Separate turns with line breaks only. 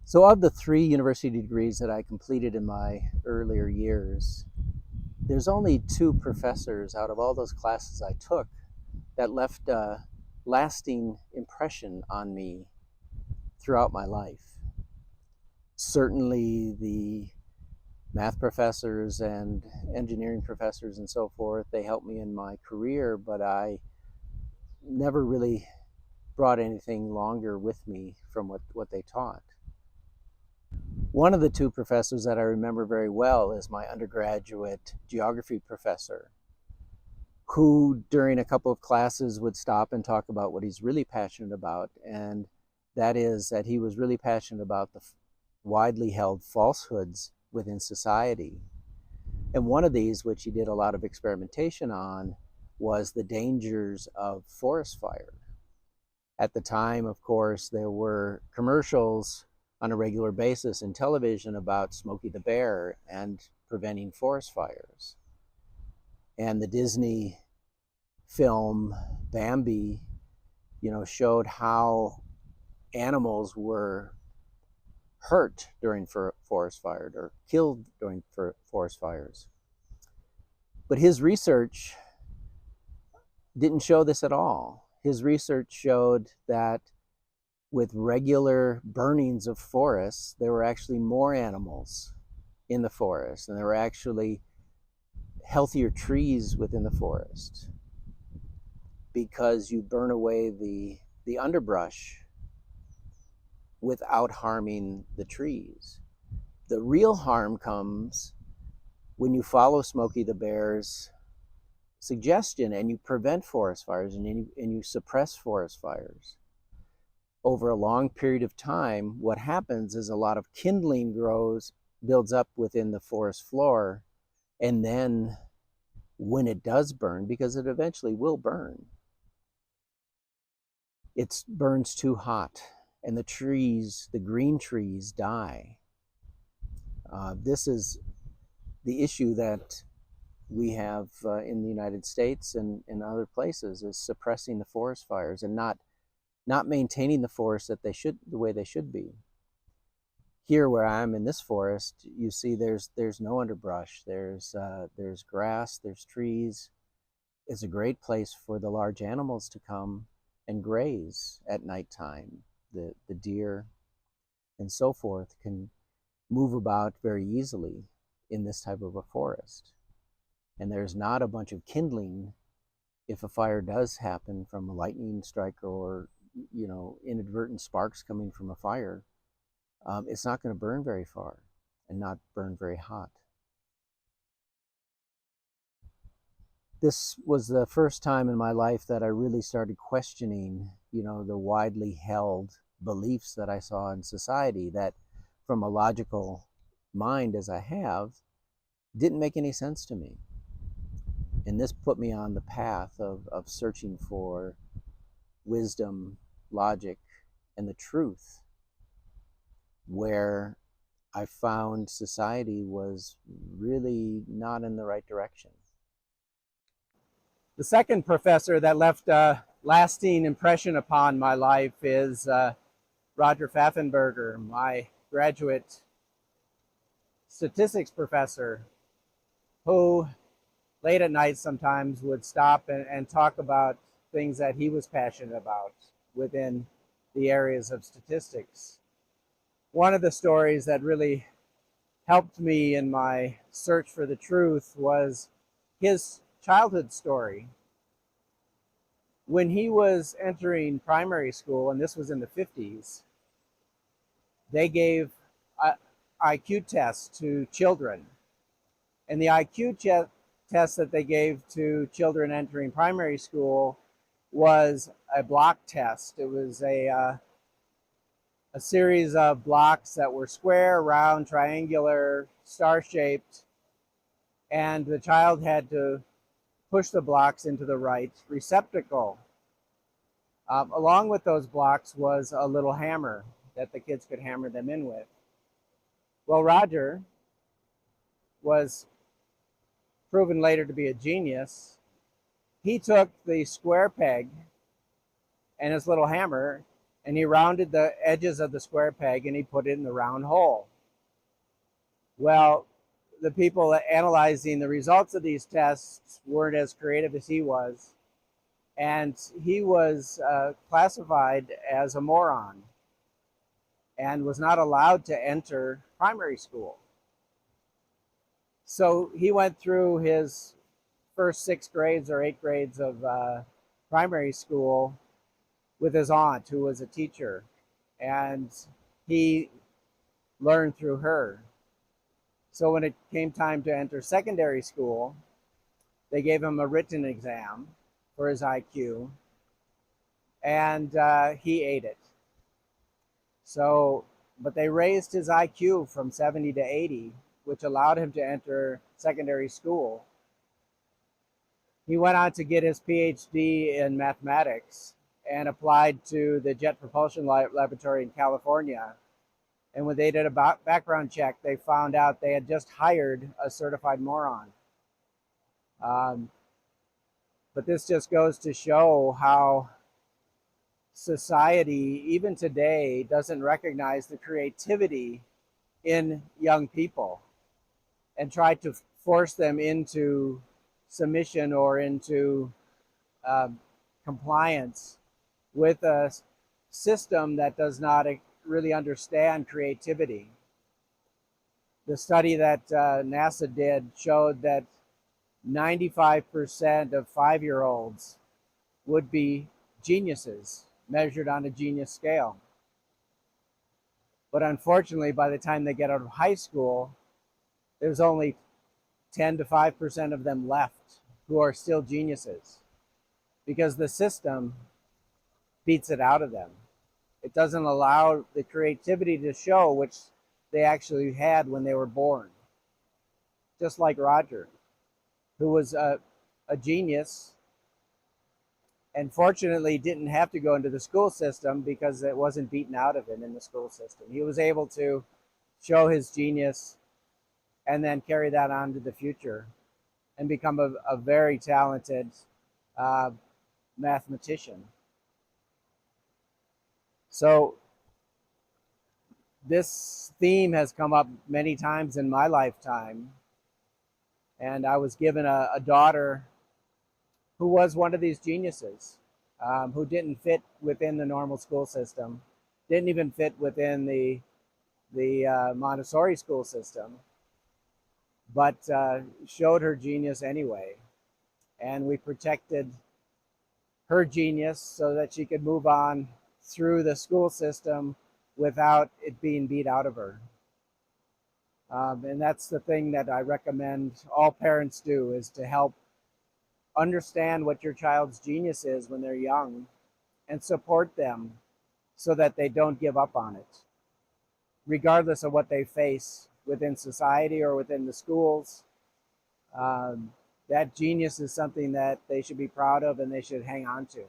So of the 3 university degrees that I completed in my earlier years, there's only 2 professors out of all those classes I took that left a lasting impression on me throughout my life. Certainly the math professors and engineering professors and so forth, they helped me in my career, but I never really brought anything longer with me from what they taught. One of the 2 professors that I remember very well is my undergraduate geography professor, who during a couple of classes would stop and talk about what he's really passionate about, and that is that he was really passionate about the widely held falsehoods within society. And one of these, which he did a lot of experimentation on, was the dangers of forest fire. At the time, of course, there were commercials on a regular basis in television about Smokey the Bear and preventing forest fires. And the Disney film Bambi, showed how animals were hurt during forest fires or killed during forest fires. But his research didn't show this at all. His research showed that with regular burnings of forests, there were actually more animals in the forest, and there were actually healthier trees within the forest because you burn away the underbrush without harming the trees. The real harm comes when you follow Smokey the Bear's suggestion and you prevent forest fires and you suppress forest fires. Over a long period of time, what happens is a lot of kindling builds up within the forest floor, and then when it does burn, because it eventually will burn, it burns too hot and the green trees die. This is the issue that we have in the United States and in other places, is suppressing the forest fires and not maintaining the forest the way they should be. Here where I am in this forest, you see there's no underbrush, there's grass, there's trees. It's a great place for the large animals to come and graze at nighttime. The deer and so forth can move about very easily in this type of a forest. And there's not a bunch of kindling if a fire does happen from a lightning strike or inadvertent sparks coming from a fire. It's not going to burn very far and not burn very hot. This was the first time in my life that I really started questioning, the widely held beliefs that I saw in society that, from a logical mind as I have, didn't make any sense to me. And this put me on the path of searching for wisdom, logic, and the truth, where I found society was really not in the right direction. The second professor that left a lasting impression upon my life is Roger Pfaffenberger, my graduate statistics professor, who late at night sometimes would stop and talk about things that he was passionate about within the areas of statistics. One of the stories that really helped me in my search for the truth was his childhood story. When he was entering primary school, and this was in the 50s, they gave IQ tests to children. And the IQ test that they gave to children entering primary school was a block test. It was a series of blocks that were square, round, triangular, star-shaped, and the child had to push the blocks into the right receptacle. Along with those blocks was a little hammer that the kids could hammer them in with. Well, Roger was proven later to be a genius. He took the square peg and his little hammer and he rounded the edges of the square peg and he put it in the round hole. Well, the people analyzing the results of these tests weren't as creative as he was, and he was classified as a moron and was not allowed to enter primary school. So he went through his first 6 grades or 8 grades of primary school with his aunt, who was a teacher, and he learned through her. So when it came time to enter secondary school, they gave him a written exam for his IQ, and he ate it. So, but they raised his IQ from 70 to 80, which allowed him to enter secondary school. He went on to get his PhD in mathematics and applied to the Jet Propulsion Laboratory in California. And when they did a background check, they found out they had just hired a certified moron. But this just goes to show how society, even today, doesn't recognize the creativity in young people and try to force them into submission or into compliance with a system that does not really understand creativity. The study that NASA did showed that 95% of 5-year-olds would be geniuses measured on a genius scale. But unfortunately, by the time they get out of high school, there's only 10 to 5% of them left who are still geniuses because the system beats it out of them. It doesn't allow the creativity to show, which they actually had when they were born. Just like Roger, who was a genius and fortunately didn't have to go into the school system because it wasn't beaten out of him in the school system. He was able to show his genius and then carry that on to the future and become a very talented mathematician. So this theme has come up many times in my lifetime, and I was given a daughter who was one of these geniuses, who didn't fit within the normal school system, didn't even fit within the Montessori school system, but showed her genius anyway. And we protected her genius so that she could move on through the school system without it being beat out of her. And that's the thing that I recommend all parents do, is to help understand what your child's genius is when they're young and support them so that they don't give up on it, regardless of what they face within society or within the schools. That genius is something that they should be proud of and they should hang on to.